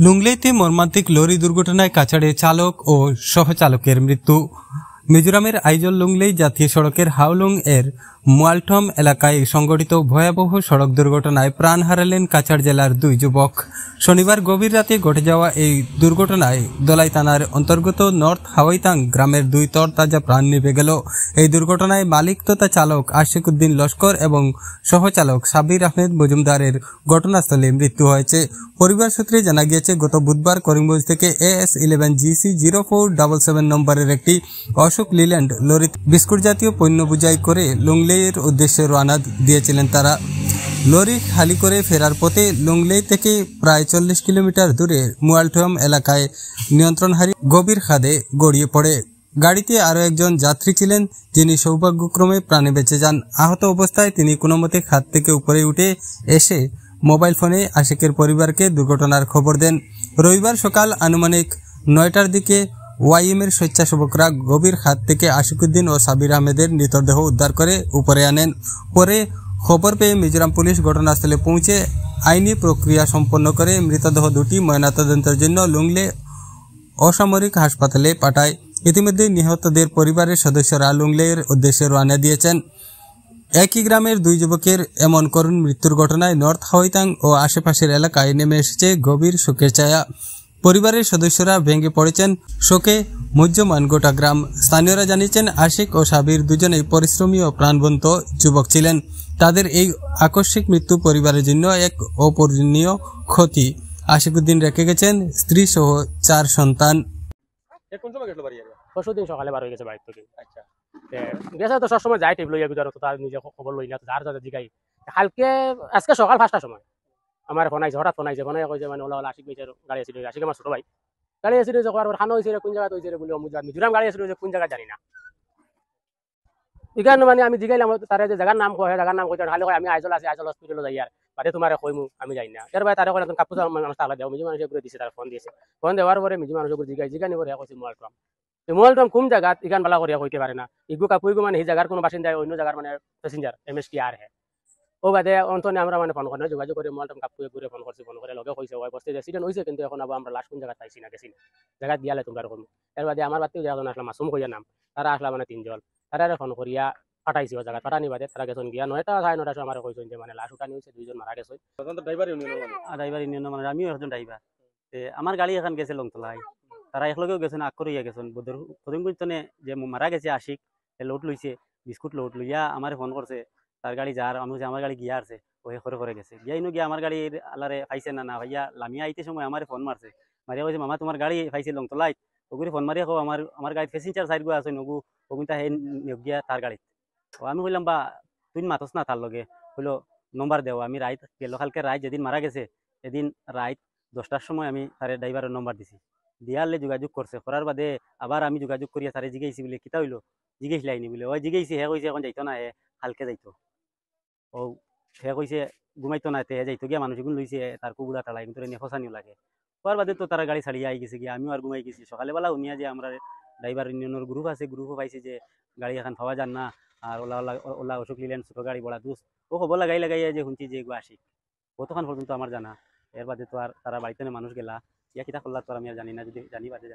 লুংলেইতে মর্মান্তিক লরি দুর্ঘটনায় কাছাড়ে চালক ও সহচালকের মৃত্যু। মিজোরামের আইজল লুংলেই জাতীয় সড়কের হাওলুং এর মুয়ালটম এলাকায় সংঘটিত ভয়াবহ সড়ক দুর্ঘটনায় প্রাণ হারালেন কাছাড় জেলার দুই যুবক। শনিবার গভীর রাতে ঘটে যাওয়া এই দুর্ঘটনায় দলাই থানার অন্তর্গত নর্থ হাওয়াইতাং গ্রামের দুই তরতাজা প্রাণ নিভে গেল। এই দুর্ঘটনায় মালিক তথা চালক আশিক উদ্দিন লস্কর এবং সহচালক সাবির আহমেদ মজুমদারের ঘটনাস্থলে মৃত্যু হয়েছে। পরিবার সূত্রে জানা গিয়েছে, গত বুধবার করিমগঞ্জ থেকে AS11 GC 0477 নম্বরের একটি অশোক লিল্যান্ড লরি বিস্কুট জাতীয় পণ্য বোঝাই করে লুংলেইয়ের উদ্দেশ্যে রওনা দিয়েছিলেন তারা। লরি খালি করে ফেরার পথে লুংলেই থেকে প্রায় 40 কিলোমিটার দূরে মুয়ালটম এলাকায় নিয়ন্ত্রণ হারিয়ে গভীর খাদে গড়িয়ে পড়ে। গাড়িতে আরও একজন যাত্রী ছিলেন, যিনি সৌভাগ্যক্রমে প্রাণে বেঁচে যান। আহত অবস্থায় তিনি কোনোমতে খাদ থেকে উপরে উঠে এসে মোবাইল ফোনে আশিকের পরিবারকে দুর্ঘটনার খবর দেন। রবিবার সকাল আনুমানিক 9টার দিকে ওয়াইএম এর স্বেচ্ছাসেবকরা গভীর খাদ থেকে আশিকুদ্দিন ও সাবির আহমেদের মৃতদেহ উদ্ধার করে উপরে আনেন। পরে খবর পেয়ে মিজোরাম পুলিশ ঘটনাস্থলে পৌঁছে আইনি প্রক্রিয়া সম্পন্ন করে মৃতদেহ দুটি ময়নাতদন্তের জন্য লুংলে অসামরিক হাসপাতালে পাঠায়। ইতিমধ্যে নিহতদের পরিবারের সদস্যরা লুংলের উদ্দেশ্যে রওনা দিয়েছেন। একই গ্রামের দুই যুবকের এমন করুণ মৃত্যুর ঘটনায় নর্থ হাওয়াইতাং ও আশেপাশের এলাকায় নেমে এসেছে গভীর শোকের ছায়া। পরিবারের সদস্যরা ভেঙে পড়েছেন শোকে মুহ্যমান গোটা গ্রাম। স্থানীয়রা জানিয়েছেন, আশিক ও সাবির দুজনেই পরিশ্রমী ও প্রাণবন্ত যুবক ছিলেন। তাদের এই আকস্মিক মৃত্যু পরিবারের জন্য এক অপূরণীয় ক্ষতি। আশিকুদ্দিন রেখে গেছেন স্ত্রী সহ 4 সন্তান। পরশুদিন সকালে বার হয়ে গেছে বাইক থেকে। আচ্ছা, গেছে তো সবসময় যাই টেবিল লইয়া গুজারো, তো তার নিজে খবর লই না, যার যার জিগাই। কালকে আজকে সকাল 5টার সময় আমার ফোন আইছে, হঠাৎ ফোন আইছে, ফোনে কইছে মানে ওলা আশিক বেচার গাড়ি আছে, আশিক আমার ছোট ভাই গাড়ি আছে, খানো হয়েছে কোন জায়গায় হয়েছে বলে মিজোরাম গাড়ি আছে কোন জায়গায় জানি না। এখানে মানে আমি জিগাইলাম তারে যে জায়গার নাম কয়, জায়গার নাম কইতে খালি কয় আমি আইজল আছি, আইজল হসপিটালে যাই আর বাদে তোমার কইমু আমি যাই না। এর ভাই তারে কয় কাপড় মানুষ তালা দেও, মিজি মানুষের উপরে দিছে, তার ফোন দিয়েছে। ফোন দেওয়ার পরে মিজি মানুষের উপরে জিগানি করে কইছে মুয়ালটম। মুয়ালটম কোন জায়গা ইগান বালা করিয়া কইতে পারে না। ইগু কাপুইগু মানে এই জায়গার কোনো বাসিন্দা, অন্য জায়গার মানে প্যাসেঞ্জার MSK আর হে। ও বাদে অন্তনে আমরা মানে ফোন করে যোগাযোগ করে মুয়ালটম কাপুয়ে ঘুরে ফোন করছি, ফোন করে লগে কইছে ওই বস্তি অ্যাক্সিডেন্ট হইছে, কিন্তু এখন আমরা লাশ কোন জায়গা পাইছি না, গেছি না জায়গা দিয়ালে তোমরা রকম। এর বাদে আমার বাড়িতেও যখন আসলাম মাসুম কইয়া নাম, তারা আসলা মানে 3 জন, তারা ফোন করিয়া পাঠাইছি ও জায়গা। পাঠানি বাদে তারা গেছেন গিয়া 9টা 9:30 সময় আমার কইছেন যে মানে লাশ উঠানি হয়েছে, 2 জন মারা গেছে। ড্রাইভার ইউনিয়ন মানে আমিও একজন ড্রাইভার। আমার গাড়ি এখন গেছে লংতলায়, তারা একলগেও গেছেন, আগ করিয়া গেছেন প্রথমে যে মারা গেছে আশিক, লোড লইছে বিস্কুট লোড লইয়া আমার ফোন করছে, তার গাড়ি যার আমি আমার গাড়ি গিয়া আছে, ওই করে গেছে গিয়া ইনো গিয়া আমার গাড়ির আলারে পাইছে না ভাইয়া লামিয়া আইতে সময় আমার ফোন মারছে, মারিয়া কইছে মামা তোমার গাড়ি পাইছে লংতলায়। ওগুলি ফোন মারিয়া আমার গাড়ি প্যাসেঞ্জার সাইড গুলো আছে নগু ওগুনটা হে গিয়া তার গাড়ি। ও আমি কইলাম বা তুই মাতস না তার লগে, হইলো নম্বর দেও। আমি রাইত গেল কালকে রাইত যেদিন মারা গেছে এদিন রাইত 10টার সময় আমি তার ড্রাইভারের নম্বর দিছি, দিয়ালে যোগাযোগ করছে। করার বাদে আবার আমি যোগাযোগ করিয়া তারে জিগাইছি বলে কিতা হইলো, জিগাইছিলাইনি বলে ওই জিগাইছি, হে কইছে এখন যাইতো না, হে কালকে যাইতো। ও হে কইছে ঘুমাইতো না, হে যাইতো গিয়া মানুষ এগুন লইছে তার কুকুরা তালাই কিন্তু নেখসানিও লাগে। করার বাদে তো তারা গাড়ি ছাড়িয়ে আই গেছে গিয়া, আমিও আর ঘুমাই গেছি। সকালবেলা উনিয়া যে আমরা ড্রাইভার ইউনিয়নের গ্রুপ আছে, গ্রুপও পাইছে যে গাড়ি এখন পাওয়া যান না, আর ওলা অশোক লিল্যান্ড ছোট গাড়ি বড়া দুস ও খবর লাগাইয়া যে শুনছি যে এগুলো আসি কতক্ষণ পর্যন্ত আমার জানা। এর বাদে তো আর তারা বাড়িতে মানুষ গেলা ইয়া কিতা করলা তো আমি আর জানি না, যদি জানি বাদে জানি।